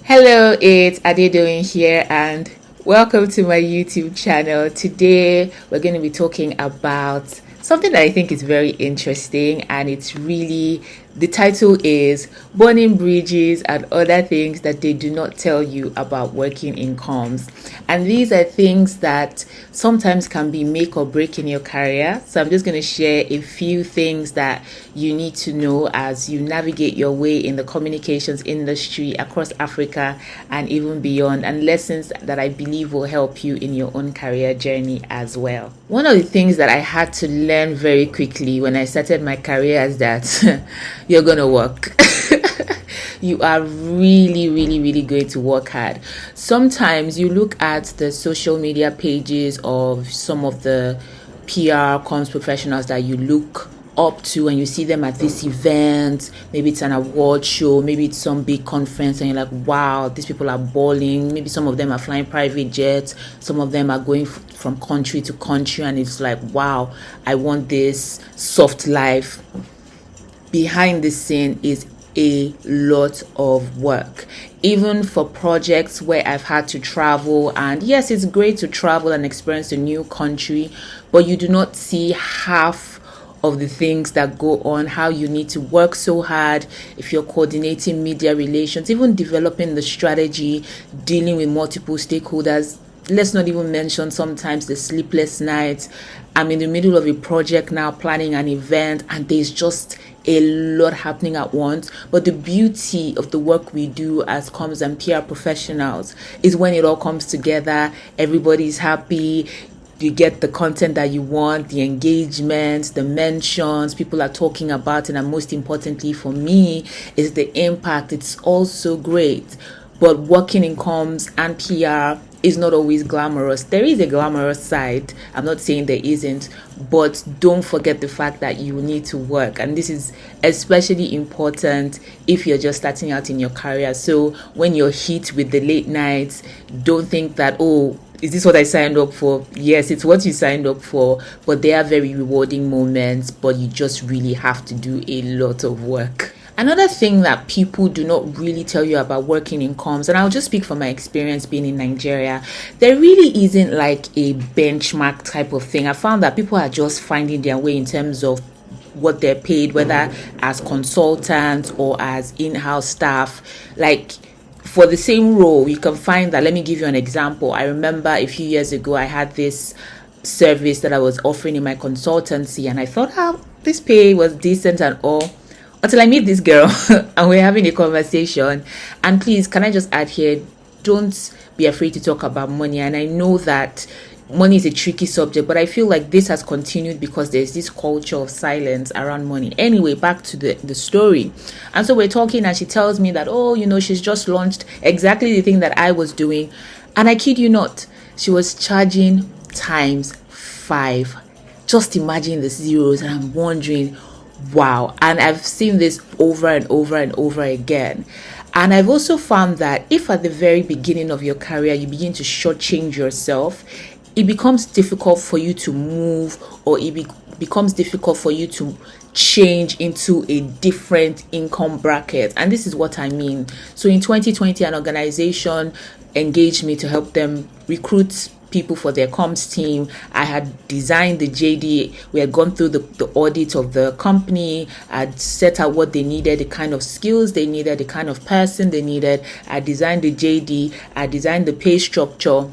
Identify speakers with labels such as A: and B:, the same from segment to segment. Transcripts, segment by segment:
A: Hello, it's Adedoyin here, and welcome to my YouTube channel. Today, we're going to be talking about something that I think is very interesting, and it's really the title is Burning Bridges and Other Things That They Do Not Tell You About Working in Comms. And these are things that sometimes can be make or break in your career. So I'm just going to share a few things that you need to know as you navigate your way in the communications industry across Africa and even beyond, and lessons that I believe will help you in your own career journey as well. One of the things that I had to learn very quickly when I started my career is that you're going to work. You are really going to work hard. Sometimes you look at the social media pages of some of the PR comms professionals that you look up to, and you see them at this event. Maybe it's an award show, maybe it's some big conference, and you're like, wow, these people are balling. Maybe some of them are flying private jets, some of them are going from country to country, and it's like, wow, I want this soft life. Behind the scene is a lot of work, even for projects where I've had to travel. And yes, it's great to travel and experience a new country, but you do not see half of the things that go on, how you need to work so hard if you're coordinating media relations, even developing the strategy, dealing with multiple stakeholders. Let's not even mention sometimes the sleepless nights. I'm in the middle of a project now, planning an event, and there's just a lot happening at once. But the beauty of the work we do as comms and PR professionals is when it all comes together, everybody's happy, you get the content that you want, the engagements, the mentions, people are talking about it, and most importantly for me is the impact. It's also great. But working in comms and PR is not always glamorous. There is a glamorous side. I'm not saying there isn't, but don't forget the fact that you need to work. And this is especially important if you're just starting out in your career. So when you're hit with the late nights, don't think that, oh, is this what I signed up for? Yes, it's what you signed up for, but they are very rewarding moments, but you just really have to do a lot of work. Another thing that people do not really tell you about working in comms, and I'll just speak from my experience being in Nigeria, there really isn't like a benchmark type of thing. I found that people are just finding their way in terms of what they're paid, whether as consultants or as in-house staff. Like, for the same role, you can find that. Let me give you an example. I remember a few years ago, I had this service that I was offering in my consultancy, and I thought, this pay was decent and all, until I meet this girl and we're having a conversation. And please, can I just add here, don't be afraid to talk about money. And I know that money is a tricky subject, but I feel like this has continued because there's this culture of silence around money. Anyway, back to the story. And so we're talking, and she tells me that, she's just launched exactly the thing that I was doing. And I kid you not, she was charging times 5. Just imagine the zeros, and I'm wondering, wow. And I've seen this over and over again. And I've also found that if at the very beginning of your career you begin to shortchange yourself, it becomes difficult for you to move, or becomes difficult for you to change into a different income bracket. And this is what I mean. So in 2020, an organization engaged me to help them recruit people for their comms team. I had designed the JD. We had gone through the audit of the company. I'd set out what they needed, the kind of skills they needed, the kind of person they needed. I designed the JD. I designed the pay structure.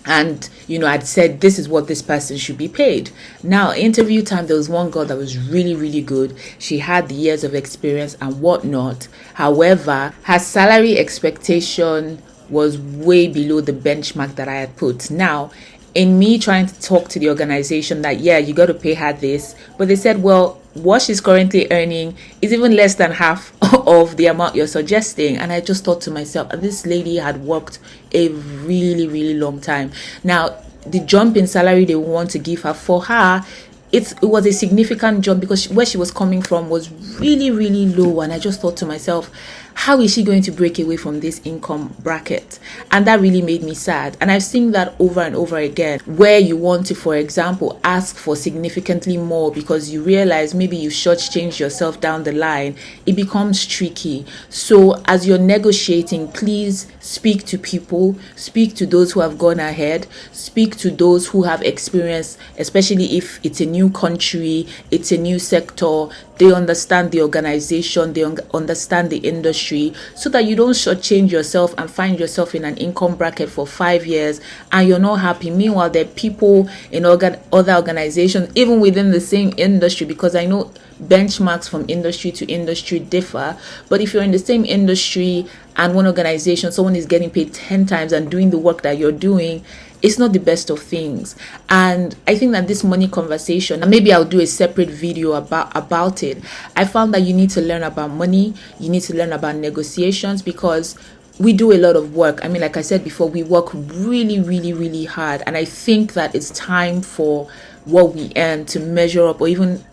A: And, I'd said, this is what this person should be paid. Now, interview time, there was one girl that was really good. She had the years of experience and whatnot. However, her salary expectation was way below the benchmark that I had put. Now, in me trying to talk to the organization that, you got to pay her this, but they said, well, what she's currently earning is even less than half of the amount you're suggesting. And I just thought to myself, this lady had worked a really long time. Now, the jump in salary they want to give her, for her, it was a significant jump because where she was coming from was really low. And I just thought to myself, how is she going to break away from this income bracket? And that really made me sad. And I've seen that over and over again, where you want to, for example, ask for significantly more because you realize maybe you shortchanged yourself down the line. It becomes tricky. So as you're negotiating, please speak to people, speak to those who have gone ahead, speak to those who have experience, especially if it's a new country, it's a new sector. They understand the organization, they understand the industry, so that you don't shortchange yourself and find yourself in an income bracket for 5 years and you're not happy. Meanwhile, there are people in other organizations, even within the same industry, because I know benchmarks from industry to industry differ. But if you're in the same industry and one organization, someone is getting paid 10 times and doing the work that you're doing, it's not the best of things. And I think that this money conversation, and maybe I'll do a separate video about it. I found that you need to learn about money, you need to learn about negotiations, because we do a lot of work. I mean, like I said before, we work really, really, really hard. And I think that it's time for what we earn to measure up or even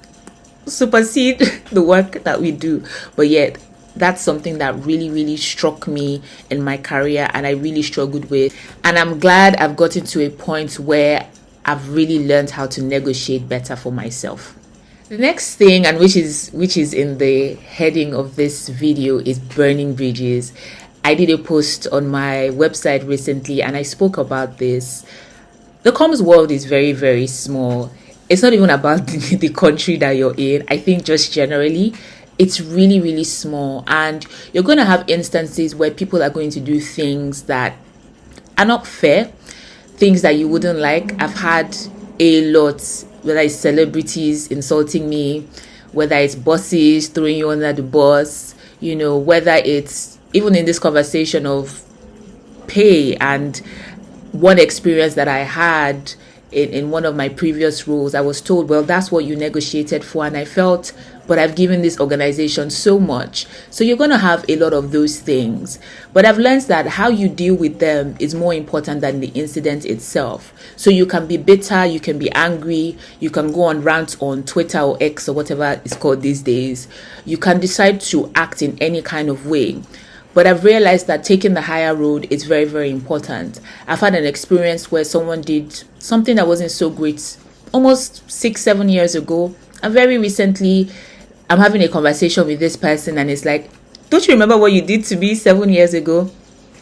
A: supersede the work that we do. But yet, that's something that really, really struck me in my career and I really struggled with. And I'm glad I've gotten to a point where I've really learned how to negotiate better for myself. The next thing, and which is in the heading of this video, is burning bridges. I did a post on my website recently and I spoke about this. The comms world is very, very small. It's not even about the country that you're in. I think just generally, it's really, really small. And you're going to have instances where people are going to do things that are not fair, things that you wouldn't like. I've had a lot, whether it's celebrities insulting me, whether it's bosses throwing you under the bus, whether it's even in this conversation of pay. And one experience that I had in one of my previous roles, I was told, well, that's what you negotiated for. And I felt, but I've given this organization so much. So you're going to have a lot of those things. But I've learned that how you deal with them is more important than the incident itself. So you can be bitter, you can be angry, you can go on rants on Twitter or X or whatever it's called these days. You can decide to act in any kind of way. But I've realized that taking the higher road is very, very important. I've had an experience where someone did something that wasn't so great almost 6-7 years ago. And very recently, I'm having a conversation with this person and it's like, don't you remember what you did to me 7 years ago?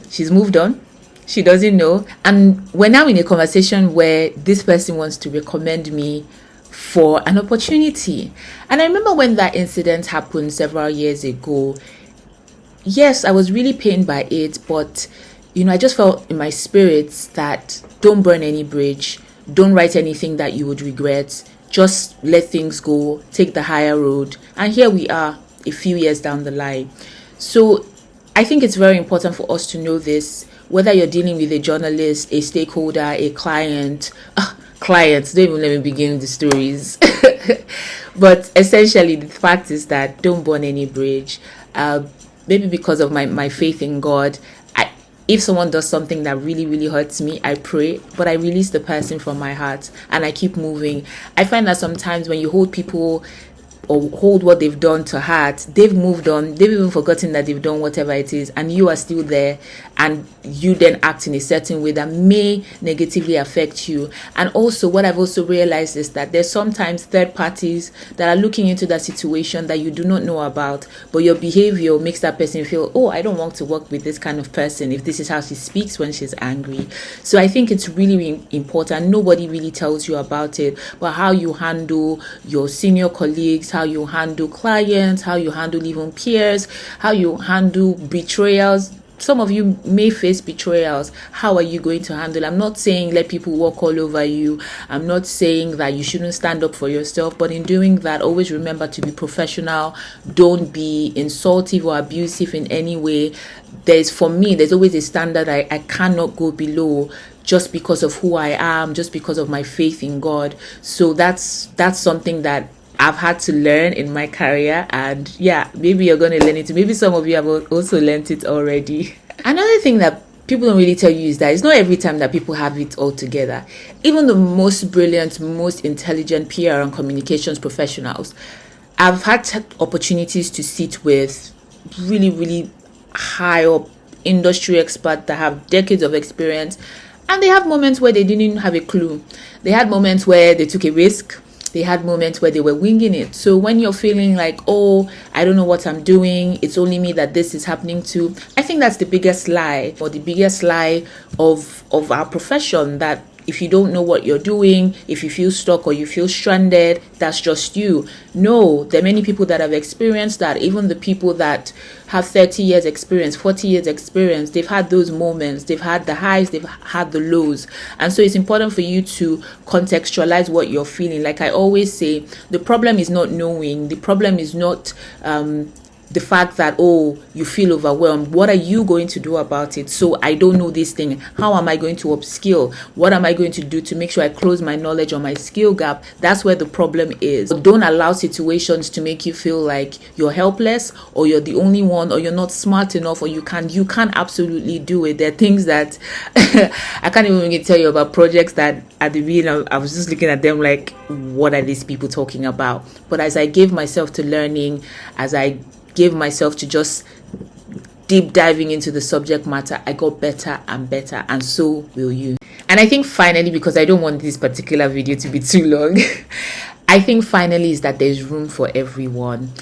A: She's moved on. She doesn't know. And we're now in a conversation where this person wants to recommend me for an opportunity. And I remember when that incident happened several years ago, yes, I was really pained by it, but I just felt in my spirits that don't burn any bridge, don't write anything that you would regret, just let things go, take the higher road. And here we are a few years down the line. So I think it's very important for us to know this, whether you're dealing with a journalist, a stakeholder, a client. Clients, don't even let me begin the stories. But essentially, the fact is that don't burn any bridge. Maybe because of my faith in God, if someone does something that really, really hurts me, I pray, but I release the person from my heart and I keep moving. I find that sometimes when you hold people or hold what they've done to heart, they've moved on, they've even forgotten that they've done whatever it is, and you are still there, and you then act in a certain way that may negatively affect you. And also what I've also realized is that there's sometimes third parties that are looking into that situation that you do not know about, but your behavior makes that person feel, oh, I don't want to work with this kind of person if this is how she speaks when she's angry. So I think it's really, really important. Nobody really tells you about it, but how you handle your senior colleagues, how you handle clients, how you handle even peers, how you handle betrayals. Some of you may face betrayals. How are you going to handle? I'm not saying let people walk all over you. I'm not saying that you shouldn't stand up for yourself. But in doing that, always remember to be professional. Don't be insultive or abusive in any way. For me, there's always a standard I cannot go below, just because of who I am, just because of my faith in God. So that's something that I've had to learn in my career, and yeah, maybe you're going to learn it. Maybe some of you have also learned it already. Another thing that people don't really tell you is that it's not every time that people have it all together. Even the most brilliant, most intelligent PR and communications professionals, I've had opportunities to sit with really, really high up industry experts that have decades of experience, and they have moments where they didn't even have a clue. They had moments where they took a risk. They had moments where they were winging it. So when you're feeling like, oh, I don't know what I'm doing, it's only me that this is happening to, I think that's the biggest lie, or the biggest lie of our profession, that if you don't know what you're doing, if you feel stuck or you feel stranded, that's just you. No, there are many people that have experienced that. Even the people that have 30 years experience, 40 years experience, they've had those moments. They've had the highs, they've had the lows. And so it's important for you to contextualize what you're feeling. Like I always say, the problem is not knowing. The problem is not the fact that, oh, you feel overwhelmed. What are you going to do about it? So I don't know this thing. How am I going to upskill? What am I going to do to make sure I close my knowledge or my skill gap? That's where the problem is. Don't allow situations to make you feel like you're helpless, or you're the only one, or you're not smart enough, or you can't absolutely do it. There are things that I can't even really tell you about, projects that at the beginning I was just looking at them like, what are these people talking about? But as I gave myself to learning, as I gave myself to just deep diving into the subject matter, I got better and better, and so will you. And I think finally, because I don't want this particular video to be too long, I think finally is that there's room for everyone.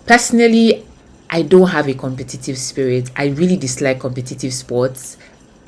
A: Personally, I don't have a competitive spirit. I really dislike competitive sports.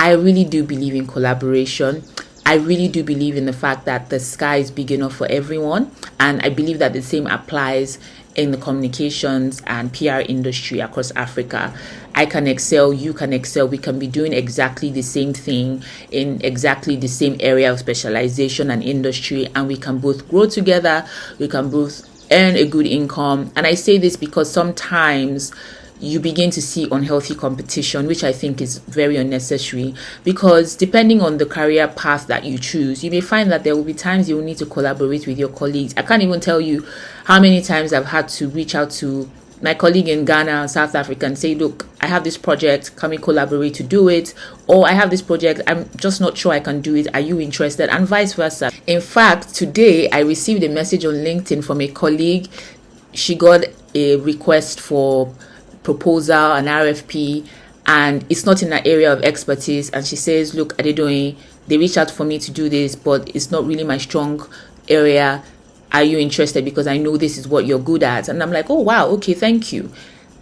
A: I really do believe in collaboration. I really do believe in the fact that the sky is big enough for everyone. And I believe that the same applies in the communications and PR industry across Africa. I can excel, you can excel. We can be doing exactly the same thing in exactly the same area of specialization and industry, and we can both grow together. We can both earn a good income. And I say this because sometimes you begin to see unhealthy competition, which I think is very unnecessary, because depending on the career path that you choose, you may find that there will be times you will need to collaborate with your colleagues. I can't even tell you how many times I've had to reach out to my colleague in Ghana, South Africa, and say, look, I have this project, can we collaborate to do it? Or I have this project, I'm just not sure I can do it, are you interested? And vice versa. In fact, today I received a message on LinkedIn from a colleague. She got a request for proposal, an RFP, and it's not in her area of expertise. And she says, look, Adedoyin, they reached out for me to do this, but it's not really my strong area. Are you interested? Because I know this is what you're good at. And I'm like, oh, wow, okay, thank you.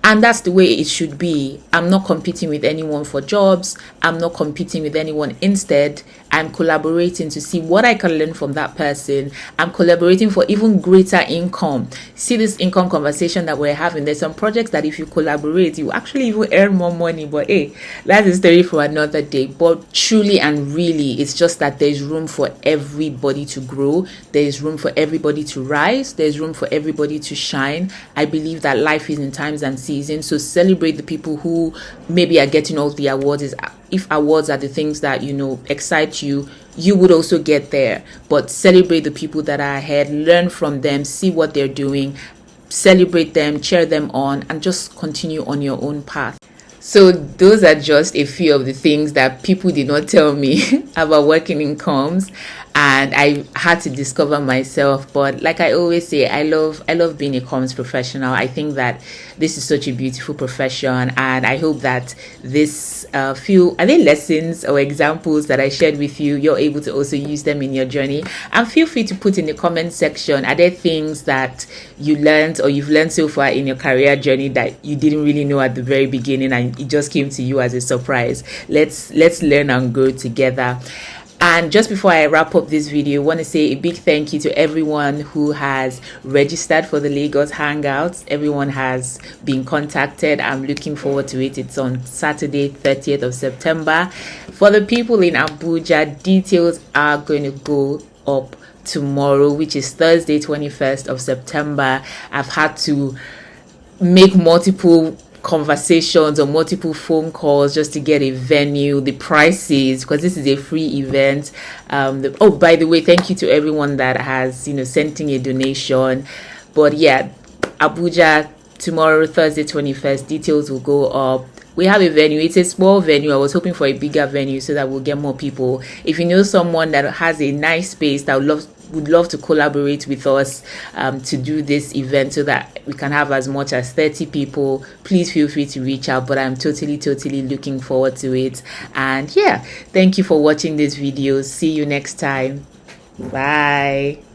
A: And that's the way it should be. I'm not competing with anyone for jobs. I'm not competing with anyone. Instead, I'm collaborating to see what I can learn from that person. I'm collaborating for even greater income. See this income conversation that we're having. There's some projects that if you collaborate, you actually even earn more money. But hey, that's a story for another day. But truly and really, it's just that there's room for everybody to grow. There's room for everybody to rise. There's room for everybody to shine. I believe that life is in times and seasons. So celebrate the people who maybe are getting all the awards. If awards are the things that, excite you, you would also get there. But celebrate the people that are ahead, learn from them, see what they're doing, celebrate them, cheer them on, and just continue on your own path. So those are just a few of the things that people did not tell me about working in comms, and I had to discover myself. But like I always say, I love being a comms professional. I think that this is such a beautiful profession, and I hope that this few lessons or examples that I shared with you, you're able to also use them in your journey. And feel free to put in the comment section, are there things that you learned or you've learned so far in your career journey that you didn't really know at the very beginning and it just came to you as a surprise? Let's learn and grow together. And just before I wrap up this video, I want to say a big thank you to everyone who has registered for the Lagos Hangouts. Everyone has been contacted. I'm looking forward to it. It's on Saturday, 30th of September. For the people in Abuja, details are going to go up tomorrow, which is Thursday, 21st of September. I've had to make multiple conversations or multiple phone calls just to get a venue, the prices, because this is a free event. By the way, thank you to everyone that has sent in a donation. But yeah, Abuja tomorrow, Thursday 21st, details will go up. We have a venue. It's a small venue. I was hoping for a bigger venue so that we'll get more people. If you know someone that has a nice space that would love would love to collaborate with us to do this event so that we can have as much as 30 people, please feel free to reach out. But I'm totally looking forward to it. And yeah, thank you for watching this video. See you next time. Bye.